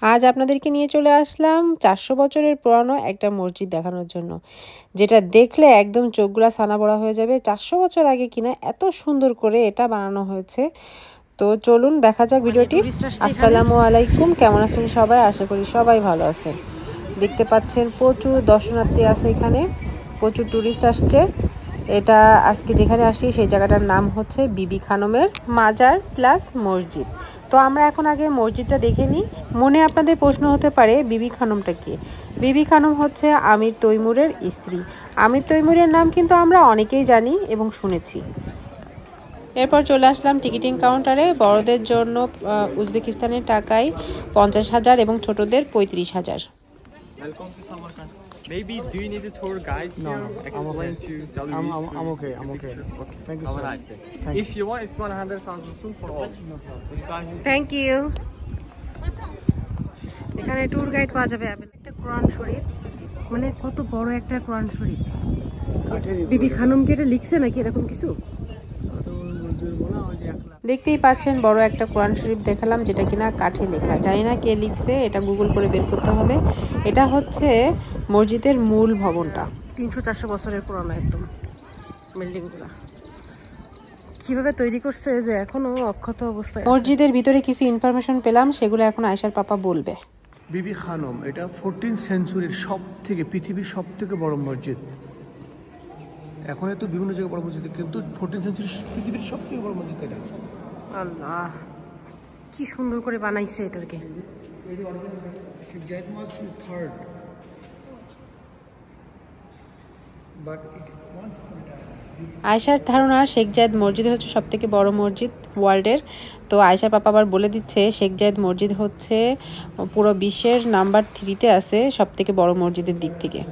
আজ আপনাদেরকে নিয়ে চলে আসলাম 400 বছরের পুরানো একটা মসজিদ দেখানোর জন্য, যেটা দেখলে একদম চোখগুলা ছানা বড়া হয়ে যাবে। 400 বছর আগে কিনা এত সুন্দর করে এটা বানানো হয়েছে। তো চলুন দেখা যাক ভিডিওটি। আসসালামু আলাইকুম, কেমন আছেন সবাই? আশা করি সবাই ভালো আছেন। দেখতে পাচ্ছেন প্রচুর দর্শনার্থী আছে এখানে, প্রচুর টুরিস্ট আসছে। এটা আজকে যেখানে আসি সেই জায়গাটার নাম হচ্ছে বিবি খানমের মাজার প্লাস মসজিদ। তো আমরা এখন আগে মসজিদটা দেখে নিই। মনে আপনাদের প্রশ্ন হতে পারে বিবি খানমটা কে? বিবি খানম হচ্ছে আমির তৈমুরের স্ত্রী। আমির তৈমুরের নাম কিন্তু আমরা অনেকেই জানি এবং শুনেছি। এরপর চলে আসলাম টিকিটিং কাউন্টারে। বড়দের জন্য উজবেকিস্তানের টাকায় 50,000 এবং ছোটদের 35,000। Welcome to Samarkand. Maybe do you need a tour guide No, here? Explain to tell you history. I'm okay. I'm okay. Okay. Thank you, Have sir. a nice day. Thank If you want, it's 100,000 soon for all. Thank you. এখানে tour guide পাওয়া যাবে। একটা কোরআন শরীফ, মানে কত বড় একটা কোরআন শরীফ। বিবি খানম কি এটা লিখছে নাকি এরকম কিছু? দেখতেই পাচ্ছেন বড় একটা কোরআন শরীফ দেখালাম, যেটা কিনা কাঠে লেখা। জানি না কে লিখছে, এটা গুগল করে বের করতে হবে। এটা হচ্ছে মসজিদের মূল ভবনটা। 300-400 বছরের পুরনো একদম বিল্ডিংগুলো। কিভাবে তৈরি করছে যে এখনো অক্ষত অবস্থায়। মসজিদের ভিতরে কিছু ইনফরমেশন পেলাম, সেগুলো এখন আয়েশার পাপা বলবে। বিবি খানম এটা 14th সেঞ্চুরির পৃথিবীর সব থেকে বড় মসজিদ। এখন তো বিভিন্ন জায়গায় বড় মসজিদ, কিন্তু 14th সেঞ্চুরির পৃথিবীর সব থেকে বড় মসজিদ এটা। আল্লাহ, কি সুন্দর করে বানাইছে এটাকে। শেখ জায়েদ মসজিদ থার্ড, বাট ইট ওয়ান্স আয়েশার ধারণা শেখ জায়েদ মসজিদ হচ্ছে সব থেকে বড় মসজিদ ওয়ার্ল্ডের। তো আয়েশার পাপা আবার বলে দিচ্ছে শেখ জায়েদ মসজিদ হচ্ছে পুরো বিশ্বের নাম্বার 3-তে আছে সব থেকে বড় মসজিদের দিক থেকে।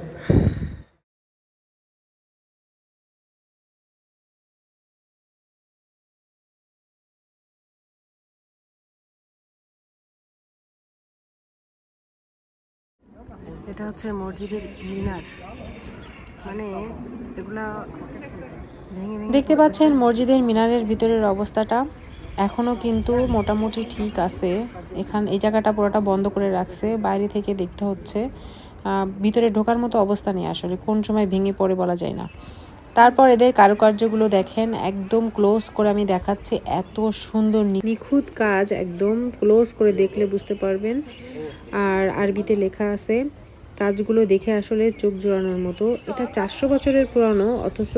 এটা হচ্ছে মসজিদের মিনার, মানে এগুলা দেখতে পাচ্ছেন মসজিদের মিনারের ভিতরের অবস্থাটা এখনো কিন্তু মোটামুটি ঠিক আছে। এই জায়গাটা পুরোটা বন্ধ করে রাখছে, বাইরে থেকে দেখতে হচ্ছে। ভিতরে ঢোকার মতো অবস্থা নেই, আসলে কোন সময় ভেঙে পড়ে বলা যায় না। তারপর এদের কারুকার্যগুলো দেখেন, একদম ক্লোজ করে আমি দেখাচ্ছি। এত সুন্দর নিখুঁত কাজ, একদম ক্লোজ করে দেখলে বুঝতে পারবেন। আর আরবিতে লেখা আছে, কাজগুলো দেখে আসলে চোখ জোড়ানোর মতো। এটা 400 বছরের পুরানো, অথচ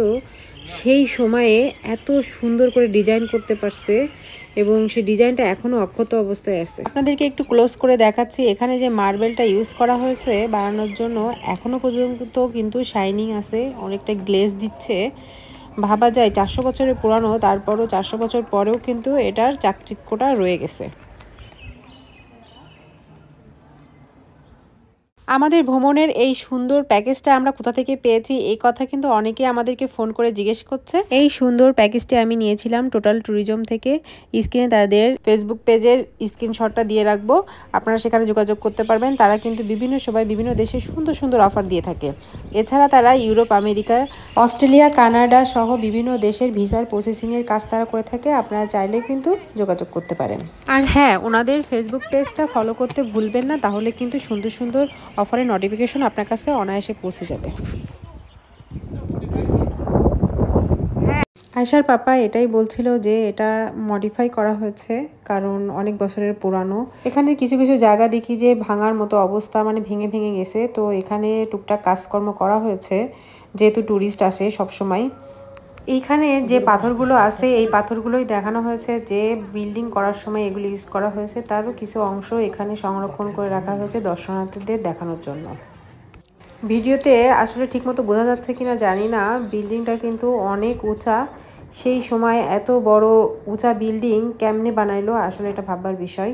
সেই সময়ে এত সুন্দর করে ডিজাইন করতে পারছে এবং সেই ডিজাইনটা এখনো অক্ষত অবস্থায় আছে। আপনাদেরকে একটু ক্লোজ করে দেখাচ্ছি। এখানে যে মার্বেলটা ইউজ করা হয়েছে বানানোর জন্য, এখনো পর্যন্ত কিন্তু শাইনিং আছে, অনেকটা গ্লেজ দিচ্ছে। ভাবা যায় 400 বছরের পুরানো, তারপরও 400 বছর পরেও কিন্তু এটার চাকচিক্যটা রয়ে গেছে। আমাদের ভ্রমণের এই সুন্দর প্যাকেজটা আমরা কোথা থেকে পেয়েছি, এই কথা কিন্তু অনেকে আমাদেরকে ফোন করে জিজ্ঞেস করছে। এই সুন্দর প্যাকেজটি আমি নিয়েছিলাম টোটাল ট্যুরিজম থেকে। স্ক্রিনে তাদের ফেসবুক পেজের স্ক্রিনশটটা দিয়ে রাখবো, আপনারা সেখানে যোগাযোগ করতে পারবেন। তারা কিন্তু বিভিন্ন সময় বিভিন্ন দেশে সুন্দর সুন্দর অফার দিয়ে থাকে। এছাড়া তারা ইউরোপ, আমেরিকা, অস্ট্রেলিয়া, কানাডা সহ বিভিন্ন দেশের ভিসার প্রসেসিংয়ের কাজ তারা করে থাকে। আপনারা চাইলে কিন্তু যোগাযোগ করতে পারেন। আর হ্যাঁ, ওনাদের ফেসবুক পেজটা ফলো করতে ভুলবেন না, তাহলে কিন্তু সুন্দর সুন্দর অফারের নোটিফিকেশন আপনার কাছে অনায়াসে পৌঁছে যাবে। আয়েশার পাপা এটাই বলছিল যে এটা মডিফাই করা হয়েছে, কারণ অনেক বছরের পুরানো। এখানে কিছু কিছু জায়গা দেখি যে ভাঙার মতো অবস্থা, মানে ভেঙে ভেঙে গেছে। তো এখানে টুকটাক কাজকর্ম করা হয়েছে, যেহেতু ট্যুরিস্ট আসে সবসময়। এইখানে যে পাথরগুলো আছে, এই পাথরগুলোই দেখানো হয়েছে যে বিল্ডিং করার সময় এগুলি ইউজ করা হয়েছে। তারও কিছু অংশ এখানে সংরক্ষণ করে রাখা হয়েছে দর্শনার্থীদের দেখানোর জন্য। ভিডিওতে আসলে ঠিকমতো বোঝা যাচ্ছে কিনা জানি না, বিল্ডিংটা কিন্তু অনেক উঁচা। সেই সময় এত বড় উঁচা বিল্ডিং কেমনে বানাইলো, আসলে এটা ভাববার বিষয়।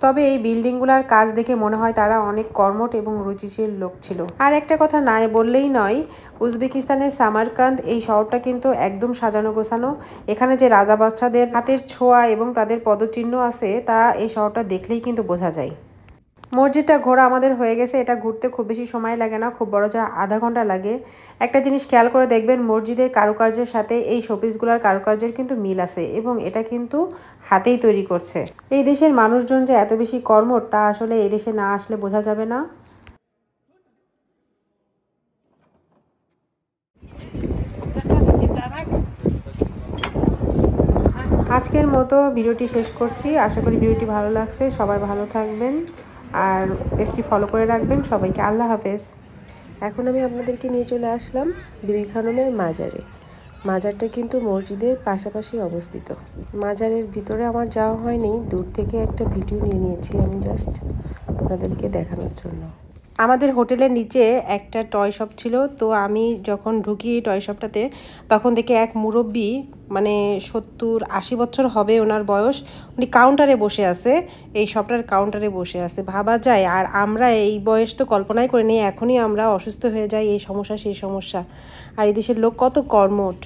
তবে এই বিল্ডিংগুলোর কাজ দেখে মনে হয় তারা অনেক কর্মঠ এবং রুচিশীল লোক ছিল। আর একটা কথা নাই বললেই নয়, উজবেকিস্তানের সামারকান্দ এই শহরটা কিন্তু একদম সাজানো গোছানো। এখানে যে রাজা বাদশাদের হাতের ছোঁয়া এবং তাদের পদচিহ্ন আছে, তা এই শহরটা দেখলেই কিন্তু বোঝা যায়। মসজিদটা ঘোরা আমাদের হয়ে গেছে। এটা ঘুরতে খুব বেশি সময় লাগে না, খুব বড় যা আধা ঘন্টা লাগে। একটা জিনিস খেয়াল করে দেখবেন, মসজিদের কারুকার্যের সাথে এই শোপিসগুলোর কারুকার্যের কিন্তু মিল আছে এবং এটা কিন্তু হাতেই তৈরি করছে। এই দেশের মানুষজন যে এত বেশি কর্মঠ তা আসলে এই দেশে না আসলে বোঝা যাবে না। আজকের মতো ভিডিওটি শেষ করছি। আশা করি ভিডিওটি ভালো লাগছে। সবাই ভালো থাকবেন আর পেজটি ফলো করে রাখবেন। সবাইকে আল্লাহ হাফেজ। এখন আমি আপনাদেরকে নিয়ে চলে আসলাম বিবি খানমের মাজারে। মাজারটা কিন্তু মসজিদের পাশাপাশি অবস্থিত। মাজারের ভিতরে আমার যাওয়া হয়নি, দূর থেকে একটা ভিডিও নিয়ে নিয়েছি আমি জাস্ট আপনাদেরকে দেখানোর জন্য। আমাদের হোটেলের নিচে একটা টয় শপ ছিল, তো আমি যখন ঢুকি এই টয় শপটাতে তখন দেখি এক মুরব্বি, মানে 70-80 বছর হবে ওনার বয়স, উনি কাউন্টারে বসে আছে, এই শপটার কাউন্টারে বসে আছে। ভাবা যায়, আর আমরা এই বয়স তো কল্পনাই করে নিই, এখনই আমরা অসুস্থ হয়ে যাই, এই সমস্যা সেই সমস্যা। আর এই দেশের লোক কত কর্মঠ।